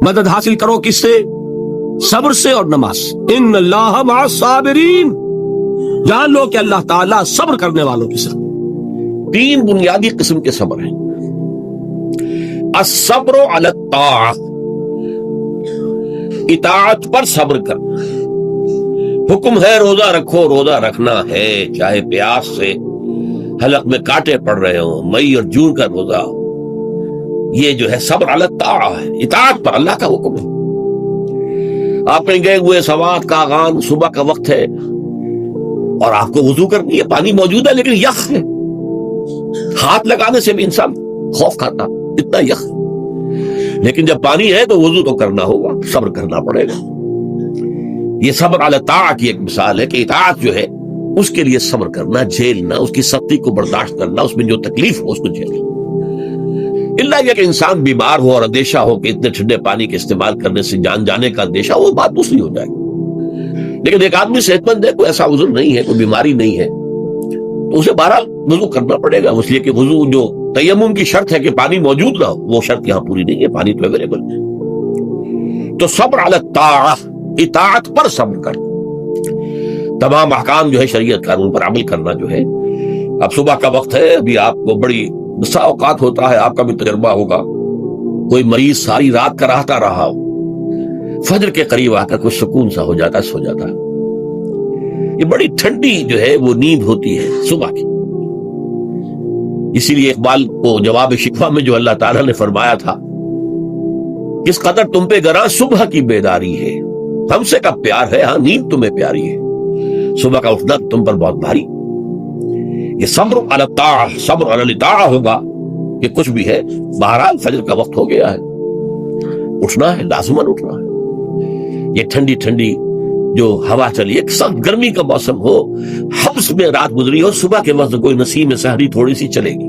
مدد حاصل کرو کس سے؟ صبر سے اور نماز سے۔ ان اللہ مع الصابرین، جان لو کہ اللہ تعالیٰ صبر کرنے والوں کے ساتھ۔ تین بنیادی قسم کے صبر ہیں۔ الصبر علی الطاعہ، اطاعت پر صبر کرنا۔ حکم ہے روزہ رکھو، روزہ رکھنا ہے، چاہے پیاس سے حلق میں کانٹے پڑ رہے ہوں، مئی اور جون کا روزہ ہو۔ یہ جو ہے صبر علی الطاعہ ہے، اطاعت پر، اللہ کا حکم ہے۔ آپ کہیں گئے ہوئے سوات کا آغان، صبح کا وقت ہے اور آپ کو وضو کرنی ہے، پانی موجود ہے لیکن یخ ہے، ہاتھ لگانے سے بھی انسان خوف کھاتا، اتنا یخ۔ لیکن جب پانی ہے تو وضو تو کرنا ہوگا، صبر کرنا پڑے گا۔ یہ صبر علی الطاعہ کی ایک مثال ہے کہ اطاعت جو ہے اس کے لیے صبر کرنا، جھیلنا، اس کی سختی کو برداشت کرنا، اس میں جو تکلیف ہو اس کو جھیلنا۔ اللہ یہ کہ انسان بیمار ہو اور اندیشہ ہو کہ اتنے ٹھنڈے پانی کے استعمال کرنے سے جان جانے کا اندیشہ، وہ بات دوسری ہو جائے گی۔ لیکن ایک آدمی صحت مند ہے، کوئی ایسا عذر نہیں ہے، کوئی بیماری نہیں ہے، تو اسے بہرحال وضو کرنا پڑے گا، اس لیے کہ وضو جو تیمم کی شرط ہے کہ پانی موجود نہ ہو، وہ شرط یہاں پوری نہیں ہے، پانی تو اویلیبل ہے۔ تو صبر علی الطاعہ، اطاعت پر صبر کرنا، تمام احکام جو ہے شریعت قانون پر عمل کرنا جو ہے۔ اب صبح کا وقت ہے، ابھی آپ کو بڑی بسا اوقات ہوتا ہے، آپ کا بھی تجربہ ہوگا، کوئی مریض ساری رات کا رہتا رہا ہو، فجر کے قریب آ کر کوئی سکون سا ہو جاتا ہے، سو جاتا ہے۔ یہ بڑی ٹھنڈی جو ہے وہ نیند ہوتی ہے صبح کی۔ اسی لیے اقبال کو جواب شکوہ میں جو اللہ تعالیٰ نے فرمایا تھا، کس قدر تم پہ گراں صبح کی بیداری ہے، ہم سے کب پیار ہے، ہاں نیند تمہیں پیاری ہے، صبح کا اٹھنا تم پر بہت بھاری۔ یہ صبر علی الطاعہ، صبر علی الطاعہ ہوگا کہ کچھ بھی ہے، بہرحال فجر کا وقت ہو گیا ہے، اٹھنا ہے، لازماً اٹھنا ہے۔ یہ ٹھنڈی ٹھنڈی جو ہوا چلی، ایک سخت گرمی کا موسم ہو، حبس میں رات گزری ہو، صبح کے وقت کوئی نسیم سحری تھوڑی سی چلے گی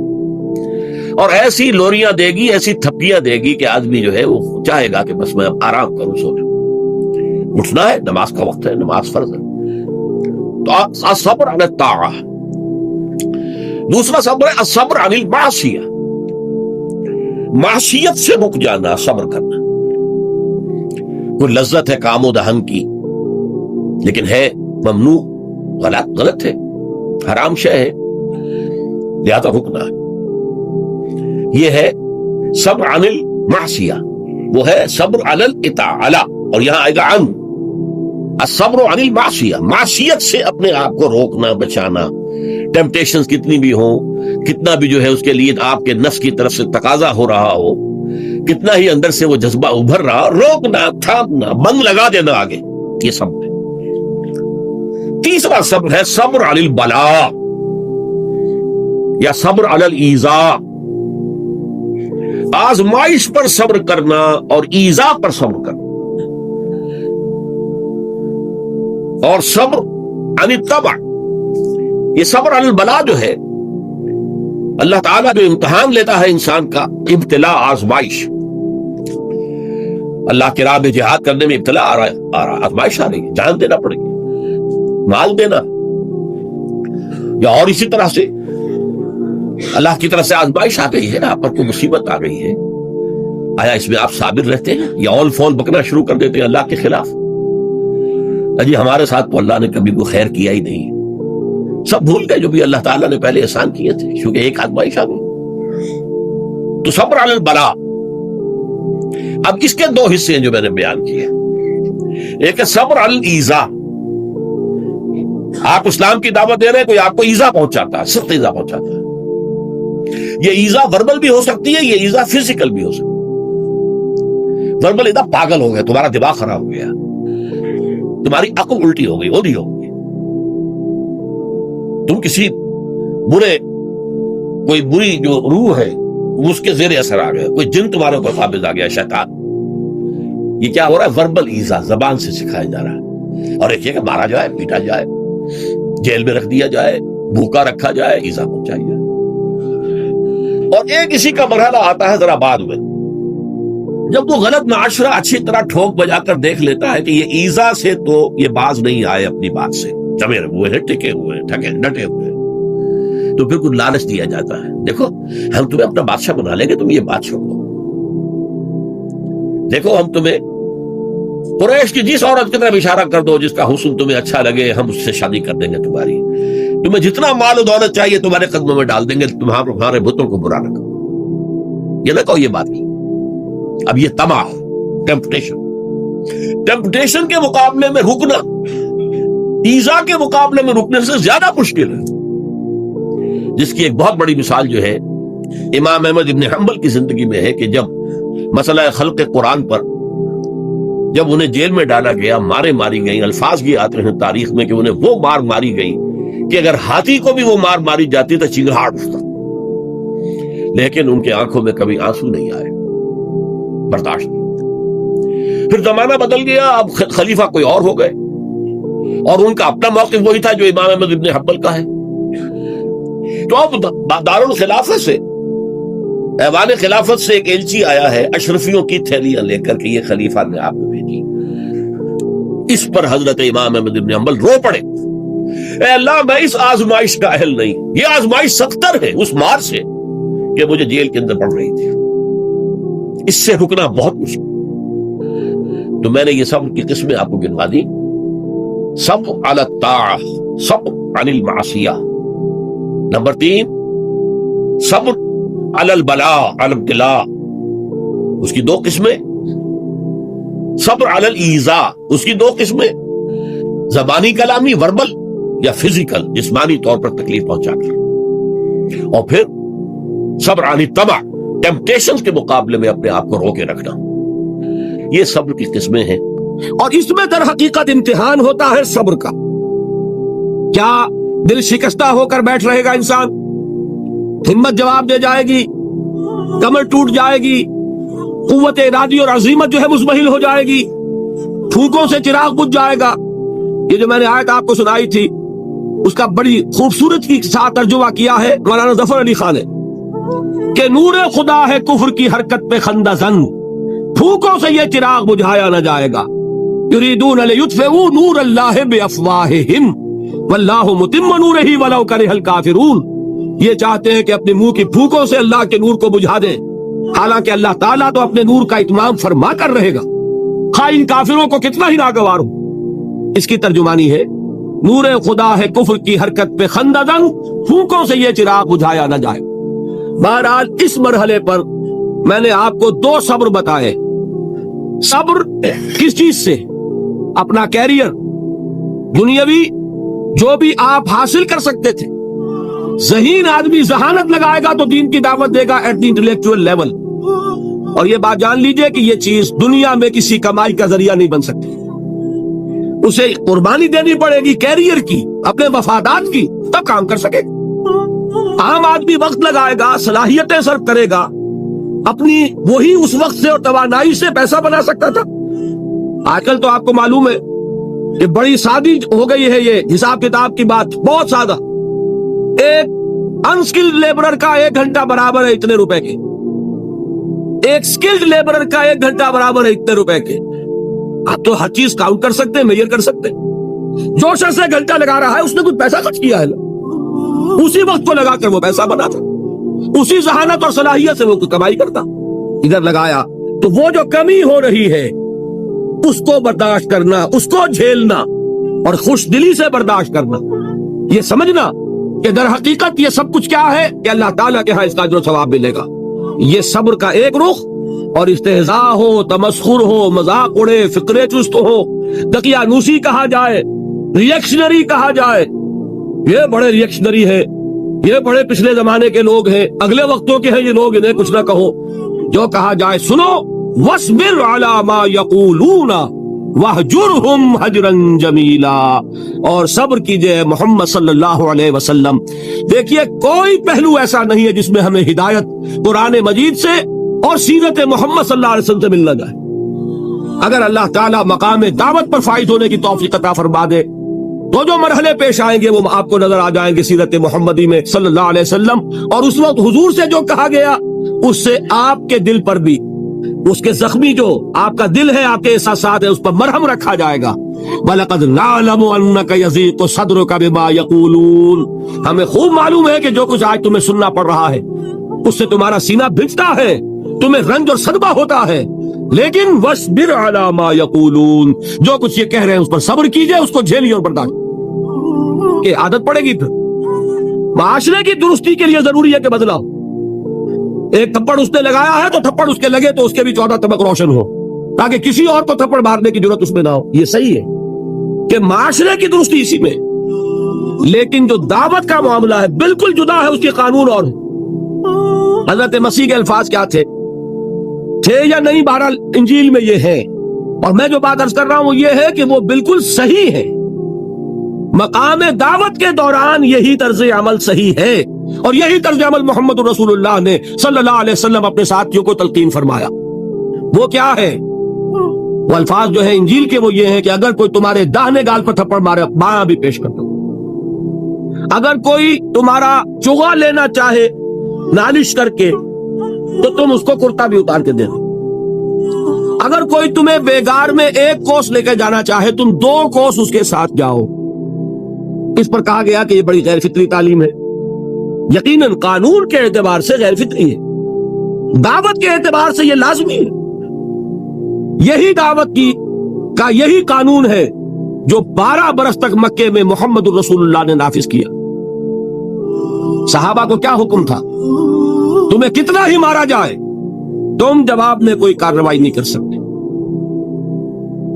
اور ایسی لوریاں دے گی، ایسی تھپکیاں دے گی کہ آدمی جو ہے وہ چاہے گا کہ بس میں آرام کروں، سو جاؤں۔ اٹھنا ہے، نماز کا وقت ہے، نماز فرض ہے۔ تو الصبر علی الطاعہ۔ دوسرا صبر ہے الصبر عن المعصیہ، معصیت سے رک جانا، صبر کرنا۔ کوئی لذت ہے کام و دہن کی لیکن ہے ممنوع، غلط ہے، حرام شے ہے، لہذا رکنا ہے۔ یہ ہے صبر عن المعصیہ، وہ ہے صبر علی الاطاعہ، اور یہاں آئے گا عن الصبر عن المعصیہ، معصیت سے اپنے آپ کو روکنا، بچانا۔ ٹیمپٹیشنز کتنی بھی ہوں، کتنا بھی جو ہے اس کے لیے آپ کے نفس کی طرف سے تقاضا ہو رہا ہو، کتنا ہی اندر سے وہ جذبہ ابھر رہا، روکنا، تھامنا، بند لگا دینا آگے، یہ صبر ہے۔ تیسرا صبر ہے صبر علی البلاء یا صبر علی الایذاء، آزمائش پر صبر کرنا اور ایذا پر صبر کرنا۔ اور صبر عن الطبع، یہ صبر علی البلاء جو ہے، اللہ تعالیٰ جو امتحان لیتا ہے انسان کا، ابتلاء، آزمائش، اللہ کی راہ میں جہاد کرنے میں ابتلاء آ رہا، آزمائش آ رہی ہے، جان دینا پڑے گی، مال دینا، یا اور اسی طرح سے اللہ کی طرف سے آزمائش آ گئی ہے، آپ پر کوئی مصیبت آ گئی ہے، آیا اس میں آپ صابر رہتے ہیں یا اول فول بکنا شروع کر دیتے ہیں اللہ کے خلاف؟ اجی ہمارے ساتھ تو اللہ نے کبھی کوئی خیر کیا ہی نہیں، سب بھول گئے جو بھی اللہ تعالیٰ نے پہلے احسان کیے تھے، کیونکہ ایک آزمائش آ گئی۔ تو صبر علی البلاء۔ اب اس کے دو حصے ہیں جو میں نے بیان کیے، ایک ہے صبر علی الایذاء، آپ اسلام کی دعوت دے رہے ہیں، کوئی آپ کو ایذا پہنچاتا ہے، سخت ایذا پہنچاتا ہے، یہ ایذا وربل بھی ہو سکتی ہے، یہ ایذا فزیکل بھی ہو سکتی ہے۔ وربل ایذا، پاگل ہو گیا، تمہارا دماغ خراب ہو گیا، تمہاری عقل الٹی ہو گئی، اودھی ہو گئی، تم کسی کوئی بری جو روح ہے اس کے زیر اثر آ گئے، کوئی جن تمہارے اوپر قابض آ گیا، شیطان۔ یہ کیا ہو رہا ہے؟ وربل ایذا، زبان سے سکھایا جا رہا ہے۔ اور ایک یہ کہ مارا جائے، پیٹا جائے، جیل میں رکھ دیا جائے، بھوکا رکھا جائے، ایذا پہنچائی جائے۔ اور ایک اسی کا مرحلہ آتا ہے ذرا بعد میں، جب وہ غلط معاشرہ اچھی طرح ٹھوک بجا کر دیکھ لیتا ہے کہ یہ ایذا سے تو یہ باز نہیں آئے، اپنی بات سے جمے ہوئے ہیں، ٹکے ہوئے ہیں، ڈٹے ہوئے ہیں، تو پھر کچھ لالچ دیا جاتا ہے، دیکھو ہم تمہیں اپنا بادشاہ بنا لیں گے، تم یہ بات چھوڑ دو۔ دیکھو ہم تمہیں قریش کی جس عورت کی طرف اشارہ کر دو جس کا حسن تمہیں اچھا لگے، ہم اس سے شادی کر دیں گے تمہاری، تمہیں جتنا مال و دولت چاہیے تمہارے قدموں میں ڈال دیں گے، تمہارے بتوں کو برا نہ کرو۔ یہ نہ کہو یہ بات نہیں۔ اب یہ طمع، ٹیمپٹیشن کے مقابلے میں رکنا ایذا کے مقابلے میں رکنے سے زیادہ مشکل ہے، جس کی ایک بہت بڑی مثال جو ہے امام احمد ابن حنبل کی زندگی میں ہے کہ جب مسئلہ خلق قرآن پر جب انہیں جیل میں ڈالا گیا، ماری گئی، الفاظ یہ آتے ہیں تاریخ میں کہ انہیں وہ ماری گئی کہ اگر ہاتھی کو بھی وہ ماری جاتی تو چنگھاڑ اٹھتا، لیکن ان کے آنکھوں میں کبھی آنسو نہیں آئے، برداشت نہیں۔ پھر زمانہ بدل گیا، اب خلیفہ کوئی اور ہو گئے، اور ان کا اپنا موقف وہی تھا جو امام احمد ابن حنبل کا ہے۔ تو اب دارالخلافت سے، ایوان خلافت سے ایک ایلچی آیا ہے اشرفیوں کی تھیلیاں لے کر کے، یہ خلیفہ نے آپ کو بھیجی۔ اس پر حضرت امام احمد ابن حنبل رو پڑے، اے اللہ میں اس آزمائش کا اہل نہیں، یہ آزمائش سختر ہے اس مار سے کہ مجھے جیل کے اندر پڑ رہی تھی، اس سے رکنا بہت مشکل۔ تو میں نے یہ صبر کی قسمیں آپ کو گنوا دی۔ صبر علی الطاعہ، صبر عن المعصیہ۔ نمبر 3 صبر علی البلاء، علی الابتلاء، اس کی 2 قسمیں۔ صبر علی الایذاء، اس کی 2 قسمیں، زبانی کلامی وربل یا فزیکل جسمانی طور پر تکلیف پہنچا کر، اور پھر صبر عن الطمع، ٹیمپٹیشن کے مقابلے میں اپنے آپ کو روکے رکھنا۔ یہ صبر کی قسمیں ہیں، اور اس میں در حقیقت امتحان ہوتا ہے صبر کا۔ کیا دل شکستہ ہو کر بیٹھ رہے گا انسان؟ ہمت جواب دے جائے گی، کمر ٹوٹ جائے گی، قوت ارادی اور عزیمت جو ہے مزمحل ہو جائے گی، پھونکوں سے چراغ بجھ جائے گا۔ یہ جو میں نے آیت آپ کو سنائی تھی اس کا بڑی خوبصورت کے ساتھ ترجمہ کیا ہے مولانا ظفر علی خان نے کہ نور خدا ہے کفر کی حرکت پہ خندہ زن، پھونکوں سے یہ چراغ بجھایا نہ جائے گا۔ یریدون لیطفئوا نور اللہ بافواہہم واللہ متم نورہ ولو کرہ الکافرون، یہ چاہتے ہیں کہ اپنے منہ کی پھونکوں سے اللہ کے نور کو بجھا دیں، حالانکہ اللہ تعالیٰ تو اپنے نور کا اتمام فرما کر رہے گا، خواہ ان کافروں کو کتنا ہی ناگوار ہو۔ اس کی ترجمانی ہے نور خدا ہے کفر کی حرکت پہ خندہ زن، پھونکوں سے یہ چراغ بجھایا نہ جائے۔ بہرحال اس مرحلے پر میں نے آپ کو 2 صبر بتائے۔ صبر کس چیز سے؟ اپنا کیریئر دنیاوی جو بھی آپ حاصل کر سکتے تھے، ذہین آدمی ذہانت لگائے گا تو دین کی دعوت دے گا ایٹ دی انٹلیکچوئل لیول، اور یہ بات جان لیجئے کہ یہ چیز دنیا میں کسی کمائی کا ذریعہ نہیں بن سکتی، اسے قربانی دینی پڑے گی کیریئر کی، اپنے مفادات کی، تب کام کر سکے۔ عام آدمی وقت لگائے گا، صلاحیتیں صرف کرے گا، اپنی وہی اس وقت سے اور توانائی سے پیسہ بنا سکتا تھا۔ آج کل تو آپ کو معلوم ہے کہ بڑی سادی ہو گئی ہے یہ حساب کتاب کی بات، بہت سادہ۔ ایک انسکلڈ لیبرر کا 1 گھنٹہ برابر ہے اتنے روپے کے، ایک سکلڈ لیبرر کا 1 گھنٹہ برابر ہے اتنے روپے کے۔ آپ تو ہر چیز کاؤنٹ کر سکتے ہیں، میئر کر سکتے ہیں۔ جو شخص 1 گھنٹہ لگا رہا ہے اس نے کچھ پیسہ خرچ کیا ہے، اسی وقت کو لگا کر وہ پیسہ بنا تھا، اسی ذہانت اور صلاحیت سے وہ کمائی کرتا، ادھر لگایا۔ تو وہ جو کمی ہو رہی ہے اس کو برداشت کرنا، اس کو جھیلنا اور خوش دلی سے برداشت کرنا، یہ سمجھنا کہ در حقیقت یہ سب کچھ کیا ہے کہ اللہ تعالیٰ کے ہاں اس کا اجر و ثواب ملے گا۔ یہ صبر کا ایک رخ، اور استہزاء ہو، تمسخر ہو، مذاق اڑے، فقرے چست ہو، دقیانوسی کہا جائے، ریئیکشنری کہا جائے، یہ بڑے ریئیکشنری ہے، یہ بڑے پچھلے زمانے کے لوگ ہیں، اگلے وقتوں کے ہیں یہ لوگ، انہیں کچھ نہ کہو، جو کہا جائے سنو۔ وَاصْبِرْ عَلَى مَا يَقُولُونَ وَاهْجُرْهُمْ حَجْرًا جَمِيلًا، اور صبر کیجئے محمد صلی اللہ علیہ وسلم۔ دیکھیے کوئی پہلو ایسا نہیں ہے جس میں ہمیں ہدایت قرآن مجید سے اور سیرت محمد صلی اللہ علیہ وسلم سے مل نہ جائے۔ اگر اللہ تعالیٰ مقام دعوت پر فائز ہونے کی توفیق عطا فرما دے تو جو مرحلے پیش آئیں گے وہ آپ کو نظر آ جائیں گے سیرت محمدی میں صلی اللہ علیہ وسلم، اور اس وقت حضور سے جو کہا گیا اس سے آپ کے دل پر بھی، اس کے زخمی جو آپ کا دل ہے، آپ کے احساسات ہیں، اس پر مرہم رکھا جائے گا۔ وَلَقَدْ نَعْلَمُ أَنَّكَ يَضِيقُ صَدْرُكَ بِمَا يَقُولُونَ، ہمیں خوب معلوم ہے کہ جو کچھ آج تمہیں سننا پڑ رہا ہے اس سے تمہارا سینہ بھجتا ہے۔ تمہیں رنج اور صدمہ ہوتا ہے، لیکن وَاصْبِرْ عَلَىٰ مَا يَقُولُونَ، جو کچھ یہ کہہ رہے ہیں اس پر صبر کیجئے، اس کو جھیلیے اور برداشت، کہ عادت پڑے گی۔ پھر معاشرے کی درستی کے لیے ضروری ہے کہ بدلا ہو۔ ایک تھپڑ اس نے لگایا ہے تو تھپڑ اس کے لگے تو اس کے بھی 14 طبق روشن ہو، تاکہ کسی اور کو تھپڑ مارنے کی ضرورت اس میں نہ ہو۔ یہ صحیح ہے کہ معاشرے کی درستی اسی میں، لیکن جو دعوت کا معاملہ ہے بالکل جدا ہے، اس کے قانون اور ہے۔ حضرت مسیح کے الفاظ کیا تھے یا نہیں، بہرحال انجیل میں یہ ہے، اور میں جو بات عرض کر رہا ہوں وہ یہ ہے کہ وہ بالکل صحیح ہے۔ مقام دعوت کے دوران یہی طرز عمل صحیح ہے، اور یہی طرز عمل محمد رسول اللہ نے صلی اللہ علیہ وسلم اپنے ساتھیوں کو تلقین فرمایا۔ وہ کیا ہے؟ وہ الفاظ جو ہے انجیل کے وہ یہ ہیں کہ اگر کوئی تمہارے داہنے گال پر تھپڑ مارے، بایاں بھی پیش کر دو۔ اگر کوئی تمہارا چغا لینا چاہے نالش کر کے تو تم اس کو کرتا بھی اتار کے دے دو۔ اگر کوئی تمہیں بیگار میں 1 کوس لے کے جانا چاہے، تم 2 کوس اس کے ساتھ جاؤ۔ اس پر کہا گیا کہ یہ بڑی غیر فطری تعلیم ہے۔ یقیناً قانون کے اعتبار سے غیر فطری ہے، دعوت کے اعتبار سے یہ لازمی ہے۔ یہی دعوت کا یہی قانون ہے جو 12 برس تک مکے میں محمد الرسول اللہ نے نافذ کیا۔ صحابہ کو کیا حکم تھا؟ تمہیں کتنا ہی مارا جائے تم جواب میں کوئی کارروائی نہیں کر سکتے۔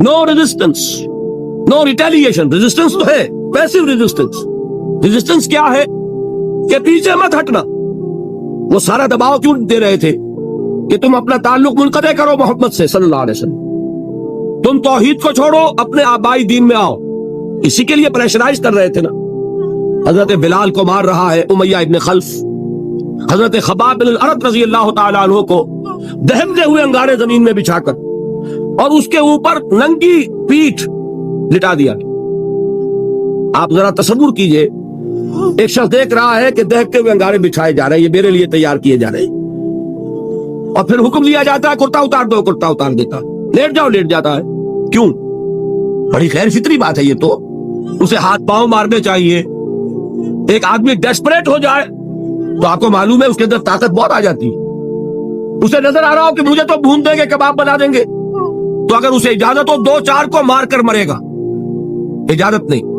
نو ریزسٹنس، نو ریٹیلیشن۔ ریزسٹنس تو ہے، پیسو ریزسٹنس۔ ریزسٹنس کیا ہے؟ کہ پیچھے مت ہٹنا۔ وہ سارا دباؤ کیوں دے رہے تھے کہ تم اپنا تعلق منقطع کرو محمد سے صلی اللہ علیہ وسلم، تم توحید کو چھوڑو، اپنے آبائی دین میں آؤ۔ اسی کے لیے پریشرائز کر رہے تھے نا۔ حضرت بلال کو مار رہا ہے امیہ ابن خلف، حضرت خباب بن الارت رضی اللہ تعالیٰ عنہ کو دہتے ہوئے انگارے زمین میں بچھا کر اور اس کے اوپر ننگی پیٹھ لٹا دیا۔ آپ ذرا تصور کیجئے، ایک شخص دیکھ رہا ہے کہ دہتے ہوئے انگارے بچھائے جا رہے ہیں، یہ میرے لیے تیار کیے جا رہے ہیں، اور پھر حکم لیا جاتا ہے کرتا اتار دو، کرتا اتار دیتا، لیٹ جاؤ، لیٹ جاتا ہے۔ کیوں؟ بڑی غیر فطری بات ہے یہ تو۔ اسے ہاتھ پاؤں مارنے چاہیے۔ ایک آدمی ڈیسپریٹ ہو جائے تو آپ کو معلوم ہے اس کے اندر طاقت بہت آ جاتی ہے۔ اسے نظر آ رہا ہو کہ مجھے تو بھون دیں گے، کباب بنا دیں گے، تو اگر اسے اجازت ہو 2-4 کو مار کر مرے گا۔ اجازت نہیں،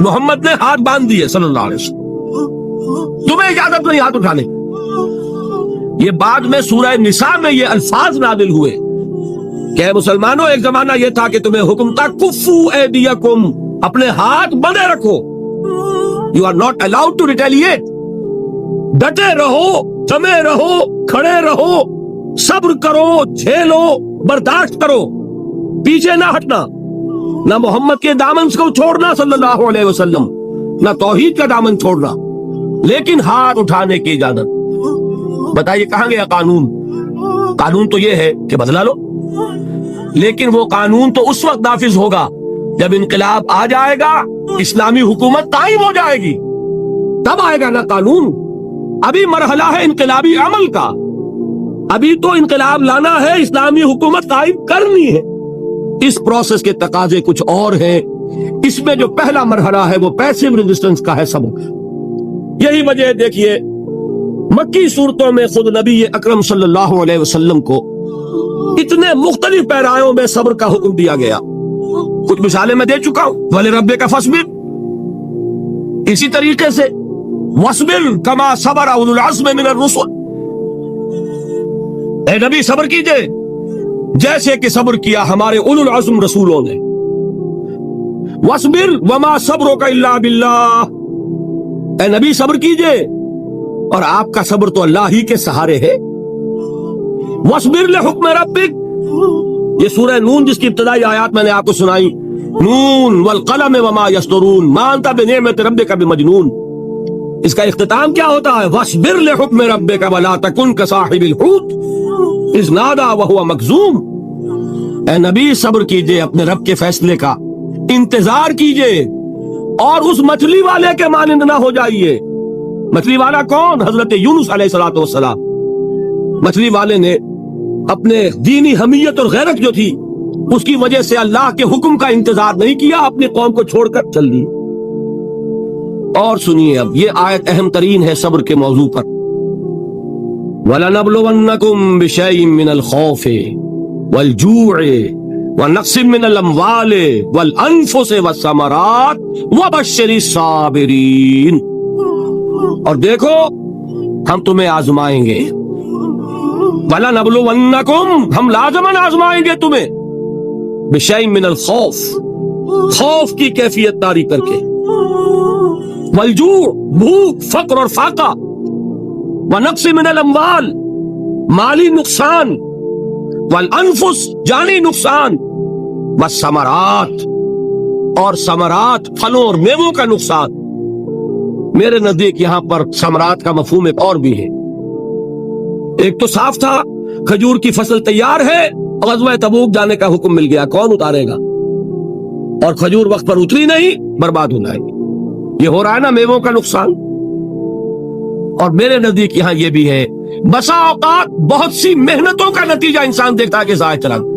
محمد نے ہاتھ باندھ دیے صلی اللہ علیہ وسلم، تمہیں اجازت نہیں ہاتھ اٹھانے۔ یہ بعد میں سورہ نساء میں یہ الفاظ نازل ہوئے کہ مسلمانوں، ایک زمانہ یہ تھا کہ تمہیں حکم تھا کفو ایدیکم، اپنے ہاتھ بندے رکھو، you are not allowed to retaliate. ڈٹے رہو، جمے رہو، کھڑے رہو، صبر کرو، جھیلو، برداشت کرو، پیچھے نہ ہٹنا، نہ محمد کے دامن کو چھوڑنا صلی اللہ علیہ وسلم، نہ توحید کا دامن چھوڑنا، لیکن ہاتھ اٹھانے کی اجازت۔ بتائیے کہاں گیا قانون؟ قانون تو یہ ہے کہ بدلا لو، لیکن وہ قانون تو اس وقت نافذ ہوگا جب انقلاب آ جائے گا، اسلامی حکومت قائم ہو جائے گی، تب آئے گا نا قانون۔ ابھی مرحلہ ہے انقلابی عمل کا، ابھی تو انقلاب لانا ہے، اسلامی حکومت قائم کرنی ہے۔ اس پروسیس کے تقاضے کچھ اور ہیں۔ اس میں جو پہلا مرحلہ ہے وہ پیسو ریزسٹنس کا ہے، صبر۔ یہی وجہ دیکھیے مکی صورتوں میں خود نبی اکرم صلی اللہ علیہ وسلم کو اتنے مختلف پیرایوں میں صبر کا حکم دیا گیا۔ کچھ مثالیں میں دے چکا ہوں، وَلِرَبِّكَ فَاصْبِرْ، اسی طریقے سے وَاصْبِرْ كَمَا صَبَرَ أُولُو الْعَزْمِ مِنَ الرُّسُلِ، اے نبی صبر کیجئے جیسے کہ صبر کیا ہمارے اولو العزم رسولوں نے۔ وَاصْبِرْ وَمَا صَبْرُكَ إِلَّا بِاللَّهِ، اے نبی صبر کیجئے، اور آپ کا صبر تو اللہ ہی کے سہارے ہے۔ وَاصْبِرْ لِحُکْمِ رَبِّكَ، یہ سورہ نون جس کی ابتدائی آیات میں نے آپ کو سنائی، نون والقلم وما یسطرون ما انت بنعمت ربک بمجنون، اس کا اختتام کیا ہوتا ہے؟ وَاصْبِرْ لِحُکْمِ رَبِّكَ وَلَا تَكُنْ كَصَاحِبِ الْحُوتِ اذ نَادَىٰ وَهُوَ مَكْظُومٌ، اے نبی صبر کیجئے اپنے رب کے فیصلے کا، انتظار کیجئے، اور اس مچھلی والے کے مانند نہ ہو جائیے۔ مچھلی والا کون؟ حضرت یونس علیہ السلام۔ مچھلی والے نے اپنے دینی حمیت اور غیرت جو تھی اس کی وجہ سے اللہ کے حکم کا انتظار نہیں کیا، اپنی قوم کو چھوڑ کر چل دی۔ اور سنیے اب یہ آیت اہم ترین ہے صبر کے موضوع پر۔ وَلَنَبْلُوَنَّكُمْ بِشَيْءٍ مِّنَ الْخَوْفِ وَالْجُوعِ وَنَقْصٍ مِّنَ الْأَمْوَالِ وَالْأَنفُسِ وَالثَّمَرَاتِ وَبَشِّرِ الصَّابِرِينَ۔ اور دیکھو ہم تمہیں آزمائیں گے، وَلَنَبْلُوَنَّكُمْ ہم لازماً آزمائیں گے تمہیں، بِشَيْءٍ مِّنَ الْخَوْفِ خوف کی کیفیت طاری کر کے، والجوع بھوک فقر اور فاقہ، ونقص من الاموال مالی نقصان، والانفس جانی نقصان، والثمرات اور ثمرات پھلوں اور میووں کا نقصان۔ میرے نزدیک یہاں پر ثمرات کا مفہوم ایک اور بھی ہے۔ ایک تو صاف تھا کھجور کی فصل تیار ہے، غزوہ تبوک جانے کا حکم مل گیا، کون اتارے گا؟ اور کھجور وقت پر اتری نہیں، برباد ہو جائے گی۔ یہ ہو رہا ہے نا میووں کا نقصان۔ اور میرے نزدیک یہاں یہ بھی ہے، بسا اوقات بہت سی محنتوں کا نتیجہ انسان دیکھتا ہے کہ ضائع چلا گیا،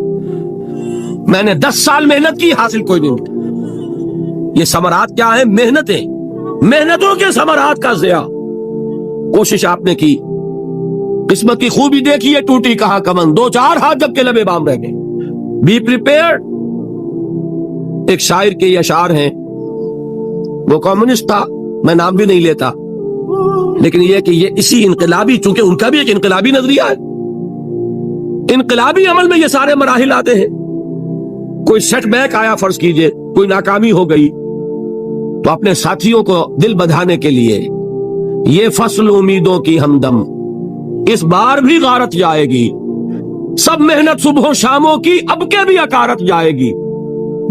میں نے 10 سال محنت کی، حاصل کوئی نہیں۔ یہ ثمرات کیا ہے؟ محنتیں، محنتوں کے ثمرات کا ضیاع۔ کوشش آپ نے کی، قسمت کی خوبی دیکھی ہے، ٹوٹی کہاں کمن، 2-4 ہاتھ جب کے لبے بام رہ گئے۔ Be prepared. ایک شاعر کے یہ اشعار ہیں، وہ کمیونسٹ تھا، میں نام بھی نہیں لیتا، لیکن یہ کہ یہ اسی انقلابی، چونکہ ان کا بھی ایک انقلابی نظریہ ہے، انقلابی عمل میں یہ سارے مراحل آتے ہیں۔ کوئی سیٹ بیک آیا فرض کیجئے، کوئی ناکامی ہو گئی، تو اپنے ساتھیوں کو دل بندھانے کے لیے یہ فصل امیدوں کی ہمدم اس بار بھی غارت جائے گی، سب محنت صبح و شاموں کی اب کے بھی اکارت جائے گی۔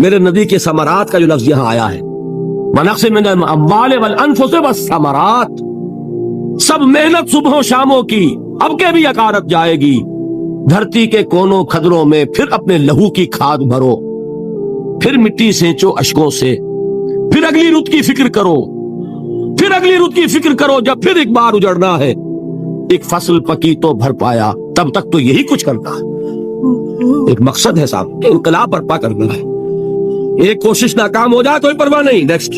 میرے نزدیک کے ثمرات کا جو لفظ یہاں آیا ہے، وَنَقْصٍ مِّنَ الْأَمْوَالِ وَالْأَنفُسِ وَالثَّمَرَاتِ، سب محنت صبح و شاموں کی اب کے بھی اکارت جائے گی۔ دھرتی کے کونوں کھدروں میں پھر اپنے لہو کی کھاد بھرو، پھر مٹی سینچو اشکوں سے، پھر اگلی رت کی فکر کرو، پھر اگلی رت کی فکر کرو، جب پھر ایک بار اجڑنا ہے۔ ایک فصل پکی تو بھر پایا، تب تک تو یہی کچھ کرنا ہے۔ ایک مقصد ہے صاحب، انقلاب برپا کرنا ہے۔ ایک کوشش ناکام ہو جائے کوئی پرواہ نہیں، نیکسٹ،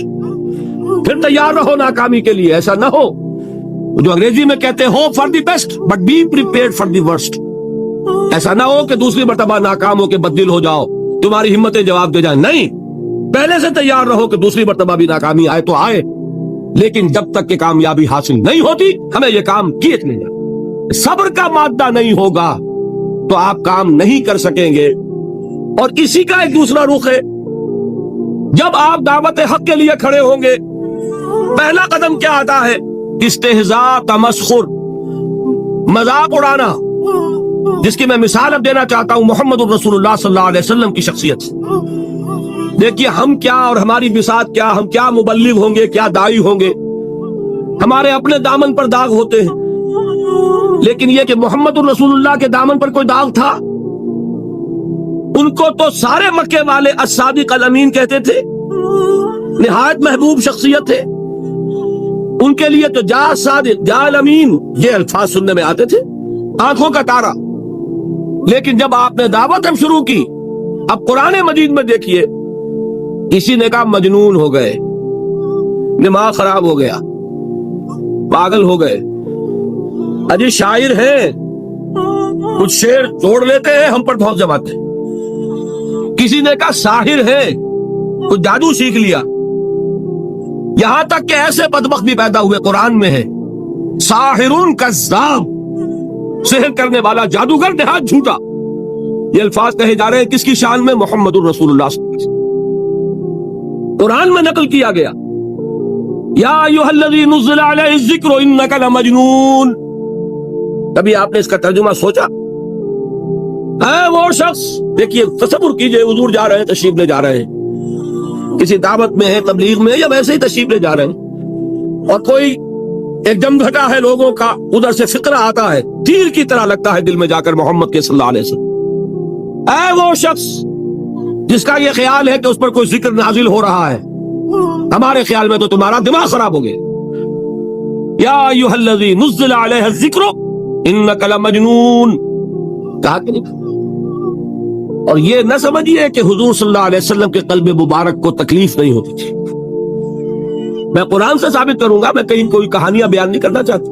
پھر تیار رہو ناکامی کے لیے۔ ایسا نہ ہو جو انگریزی میں کہتے ہیں hope for the best but be prepared for the worst. ایسا نہ ہو کہ دوسری مرتبہ ناکام ہو کے بددل ہو جاؤ، تمہاری ہمتیں جواب دے جائیں، نہیں، پہلے سے تیار رہو کہ دوسری مرتبہ بھی ناکامی آئے تو آئے، لیکن جب تک کہ کامیابی حاصل نہیں ہوتی ہمیں یہ کام کیے چلے جائیں۔ صبر کا مادہ نہیں ہوگا تو آپ کام نہیں کر سکیں گے۔ اور اسی کا ایک دوسرا رخ ہے، جب آپ دعوت حق کے لیے کھڑے ہوں گے، پہلا قدم کیا آتا ہے؟ استہزاء، تمسخر، مذاق اڑانا، جس کی میں مثال اب دینا چاہتا ہوں محمد الرسول اللہ صلی اللہ علیہ وسلم کی شخصیت سے۔ دیکھیے ہم کیا اور ہماری بساط کیا، ہم کیا مبلغ ہوں گے، کیا داعی ہوں گے، ہمارے اپنے دامن پر داغ ہوتے ہیں، لیکن یہ کہ محمد الرسول اللہ کے دامن پر کوئی داغ تھا؟ ان کو تو سارے مکے والے الصادق الامین کہتے تھے، نہایت محبوب شخصیت تھے، ان کے لیے تو جا صادق جا الامین یہ الفاظ سننے میں آتے تھے، آنکھوں کا تارا۔ لیکن جب آپ نے دعوت ہم شروع کی، اب قرآن مجید میں دیکھیے، کسی نے کہا مجنون ہو گئے، دماغ خراب ہو گیا، پاگل ہو گئے، اجی شاعر ہیں، کچھ شعر توڑ لیتے ہیں، ہم پر بہت جماتے ہیں۔ کسی نے کہا ساحر ہے، کچھ جادو سیکھ لیا، یہاں تک کہ ایسے بدبخت بھی پیدا ہوئے، قرآن میں ہے ساحرون کذاب، سحر کرنے والا جادوگر نہایت جھوٹا۔ یہ الفاظ کہے جا رہے ہیں کس کی شان میں؟ محمد الرسول اللہ صلی اللہ علیہ وسلم۔ قرآن میں نقل کیا گیا، یا ایھا الذی نزل علیہ الذکر انک لمجنون۔ کبھی آپ نے اس کا ترجمہ سوچا؟ اے وہ شخص، دیکھیے تصور کیجئے، حضور جا رہے ہیں، تشریف لے جا رہے ہیں، کسی دعوت میں ہے، تبلیغ میں، یا ویسے ہی تشریف لے جا رہے ہیں، اور کوئی ایک جم گھٹا ہے لوگوں کا، ادھر سے فقرہ آتا ہے، تیر کی طرح لگتا ہے دل میں جا کر محمد کے صلی اللہ علیہ وسلم۔ اے وہ شخص جس کا یہ خیال ہے کہ اس پر کوئی ذکر نازل ہو رہا ہے، ہمارے خیال میں تو تمہارا دماغ خراب ہو گیا۔ یا ایھا الذی نزل علیہ الذکر انک لمجنون، کہا کہ نہیں؟ اور یہ نہ سمجھیے کہ حضور صلی اللہ علیہ وسلم کے قلب مبارک کو تکلیف نہیں ہوتی تھی۔ میں قرآن سے ثابت کروں گا، میں کہیں کوئی کہانیاں بیان نہیں کرنا چاہتا۔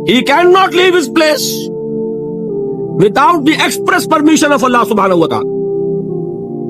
he cannot leave his place without the express permission of Allah subhanahu wa ta'ala।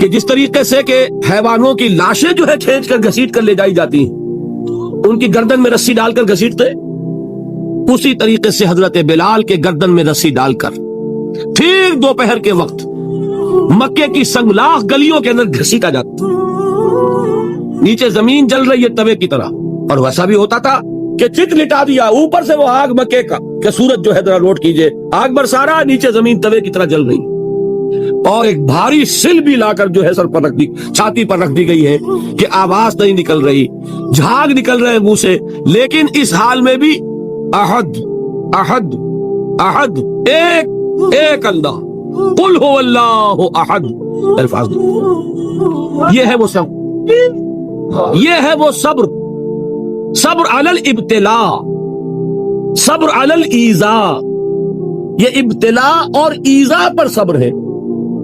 کہ جس طریقے سے کہ حیوانوں کی لاشیں جو ہے کھینچ کر گھسیٹ کر لے جائی جاتی ہیں، ان کی گردن میں رسی ڈال کر گھسیٹتے، اسی طریقے سے حضرت بلال کے گردن میں رسی ڈال کر ٹھیک دوپہر کے وقت مکے کی سنگلاخ گلیوں کے اندر گھسیٹا جاتا، نیچے زمین جل رہی ہے توے کی طرح، اور ویسا بھی ہوتا تھا کہ چت لٹا دیا، اوپر سے وہ آگ مکے کا کہ سورج جو ہے ذرا نوٹ کیجئے، آگ برسا رہا، نیچے زمین توے کی طرح جل رہی، اور ایک بھاری سل بھی لا کر جو ہے سر پر رکھ دی، چھاتی پر رکھ دی گئی ہے کہ آواز نہیں نکل رہی، جھاگ نکل رہے منہ سے، لیکن اس حال میں بھی احد احد احد، ایک اللہ، قل هو اللہ احد، الفاظ یہ ہے وہ صبر، یہ ہے وہ صبر، صبر علی الابتلاء، صبر علی الایذاء، یہ ابتلاء اور ایذاء پر صبر ہے،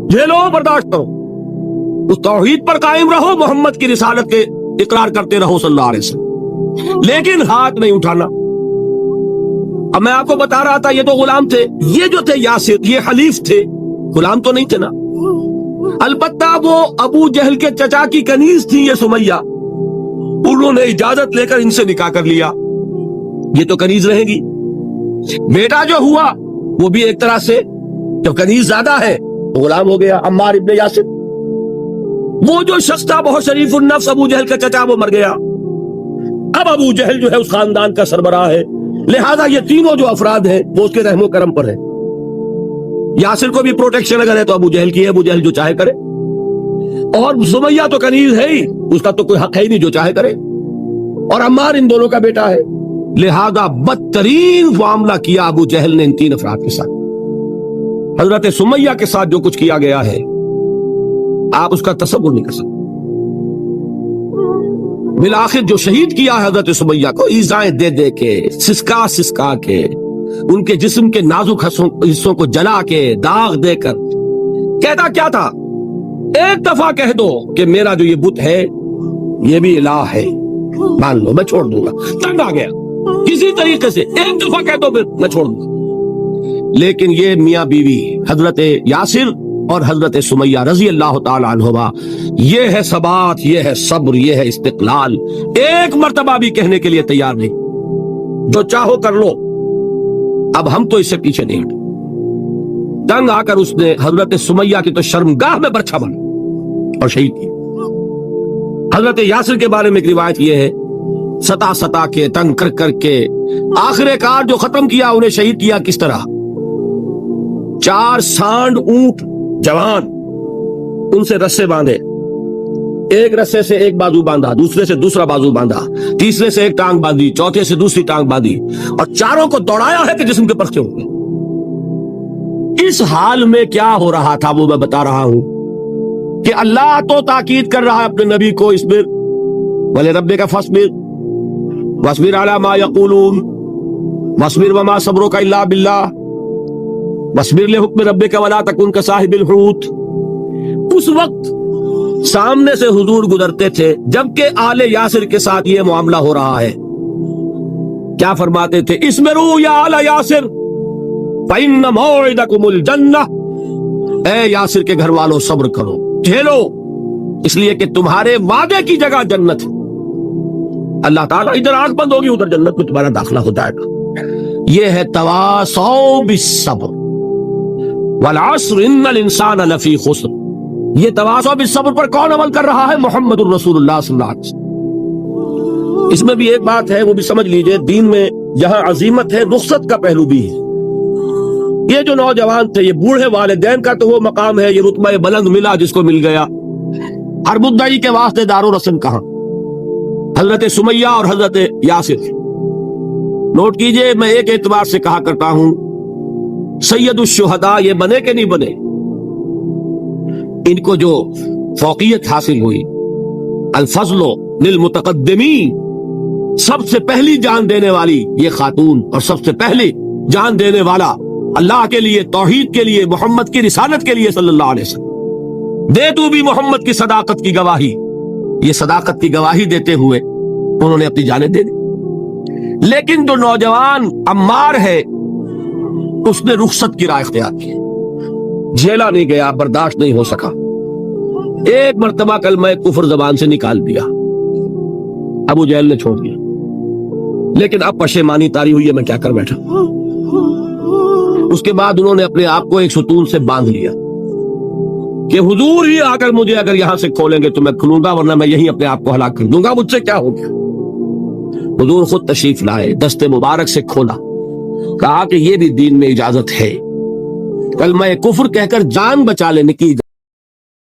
جھیلو برداشت کرو، اس توحید پر قائم رہو، محمد کی رسالت کے اقرار کرتے رہو صلی اللہ علیہ وسلم، لیکن ہاتھ نہیں اٹھانا۔ اب میں آپ کو بتا رہا تھا یہ تو غلام تھے، یہ جو تھے یاسر یہ حلیف تھے، غلام تو نہیں تھے نا، البتہ وہ ابو جہل کے چچا کی کنیز تھی یہ سمیہ، انہوں نے اجازت لے کر ان سے نکاح کر لیا، یہ تو کنیز رہے گی، بیٹا جو ہوا وہ بھی ایک طرح سے جب کنیز زیادہ ہے تو غلام ہو گیا، عمار ابن یاسر۔ وہ جو شخص تھا بہت شریف النفس ابو جہل کا چچا، وہ مر گیا، اب ابو جہل جو ہے اس خاندان کا سربراہ ہے، لہذا یہ تینوں جو افراد ہیں وہ اس کے رحم و کرم پر ہے، یاسر کو بھی پروٹیکشن اگر ہے تو ابو جہل کی ہے، ابو جہل جو چاہے کرے، اور سمیہ تو کنیز ہے ہی، اس کا تو کوئی حق ہے ہی نہیں، جو چاہے کرے، اور عمار ان دونوں کا بیٹا ہے، لہذا بدترین معاملہ کیا ابو جہل نے ان تین افراد کے ساتھ۔ حضرت سمیہ کے ساتھ جو کچھ کیا گیا ہے آپ اس کا تصور نہیں کر سکتے، بالآخر جو شہید کیا ہے حضرت سمیہ کو، ایذائیں دے دے کے، سسکا سسکا کے، ان کے جسم کے نازک حصوں کو جلا کے، داغ دے کر، کہتا کیا تھا، ایک دفعہ کہہ دو کہ میرا جو یہ بت ہے یہ بھی الہ ہے، مان لو میں چھوڑ دوں گا، تنگ آ گیا، کسی طریقے سے ایک دفعہ کہہ دو پھر میں چھوڑ دوں گا۔ لیکن یہ میاں بیوی حضرت یاسر اور حضرت سمیہ رضی اللہ تعالی عنہما، یہ ہے ثبات، یہ ہے صبر، یہ ہے استقلال، ایک مرتبہ بھی کہنے کے لیے تیار نہیں، جو چاہو کر لو، اب ہم تو اس سے پیچھے نہیں ہٹے۔ تنگ آ کر اس نے حضرت سمیہ کی تو شرمگاہ میں برچھا بنا اور شہید کی۔ حضرت یاسر کے بارے میں ایک روایت یہ ہے، ستا ستا کے، تنگ کر کر کے، آخر کار جو ختم کیا انہیں شہید کیا کس طرح، 4 سانڈ اونٹ جوان، ان سے رسے باندھے، ایک رسے سے ایک بازو باندھا، دوسرے سے دوسرا بازو باندھا، تیسرے سے ایک ٹانگ باندھی، چوتھے سے دوسری ٹانگ باندھی، اور چاروں کو دوڑایا ہے کہ جسم کے پرچے ہو گئے۔ اس حال میں کیا ہو رہا تھا وہ میں بتا رہا ہوں کہ اللہ تو تاکید کر رہا ہے اپنے نبی کو، اصبر وَلِرَبِّكَ فَاصْبِرْ وَاصْبِرْ عَلَىٰ مَا يَقُولُونَ وَاصْبِرْ وَمَا صَبْرُكَ إِلَّا بِاللَّهِ وَاصْبِرْ لِحُكْمِ رَبِّكَ وَلَا تَكُنْ كَصَاحِبِ الْحُوتِ۔ اس وقت سامنے سے حضور گزرتے تھے جبکہ آل یاسر کے ساتھ یہ معاملہ ہو رہا ہے، کیا فرماتے تھے، اصبروا یا آل یاسر فَإِنَّ مَوْعِدَكُمُ الْجَنَّةُ، اے یاسر کے گھر والوں صبر کرو، جھیلو، اس لیے کہ تمہارے وعدے کی جگہ جنت ہے، اللہ تعالیٰ ادھر آنکھ بند ہوگی ادھر جنت میں تمہارا داخلہ ہو جائے گا۔ یہ ہے تواصوا بالصبر والعصر ان الانسان لفی خسر۔ یہ تواصوا بالصبر پر کون عمل کر رہا ہے؟ محمد الرسول اللہ صلی اللہ علیہ وسلم۔ اس میں بھی ایک بات ہے وہ بھی سمجھ لیجئے، دین میں جہاں عظیمت ہے رخصت کا پہلو بھی ہے۔ یہ جو نوجوان تھے، یہ بوڑھے والدین کا تو وہ مقام ہے، یہ رتبہ بلند ملا جس کو مل گیا، ہر مدعی کے واسطے دار و رسم کہاں، حضرت سمیہ اور حضرت یاسر۔ نوٹ کیجئے، میں ایک اعتبار سے کہا کرتا ہوں، سید الشہداء یہ بنے کہ نہیں بنے، ان کو جو فوقیت حاصل ہوئی، الفضل للمتقدمین، سب سے پہلی جان دینے والی یہ خاتون اور سب سے پہلی جان دینے والا اللہ کے لیے، توحید کے لیے، محمد کی رسالت کے لیے صلی اللہ علیہ وسلم، دے تو بھی محمد کی صداقت کی گواہی۔ یہ صداقت کی گواہی دیتے ہوئے انہوں نے اپنی جانیں دے دی۔ لیکن جو نوجوان عمار ہے اس نے رخصت کی راہ اختیار کی، جھیلا نہیں گیا، برداشت نہیں ہو سکا، ایک مرتبہ کلمہ کفر زبان سے نکال دیا، ابو جہل نے چھوڑ دیا، لیکن اب پشیمانی طاری ہوئی ہے میں کیا کر بیٹھا۔ اس کے بعد انہوں نے اپنے آپ کو ایک ستون سے باندھ لیا کہ حضور ہی آ کر مجھے اگر یہاں سے کھولیں گے تو میں کھلوں گا، ورنہ میں یہیں اپنے آپ کو ہلاک کر دوں گا، مجھ سے کیا ہو گیا۔ حضور خود تشریف لائے، دست مبارک سے کھولا، کہا کہ یہ بھی دین میں اجازت ہے، کلمہ کفر کہہ کر جان بچا لینے کی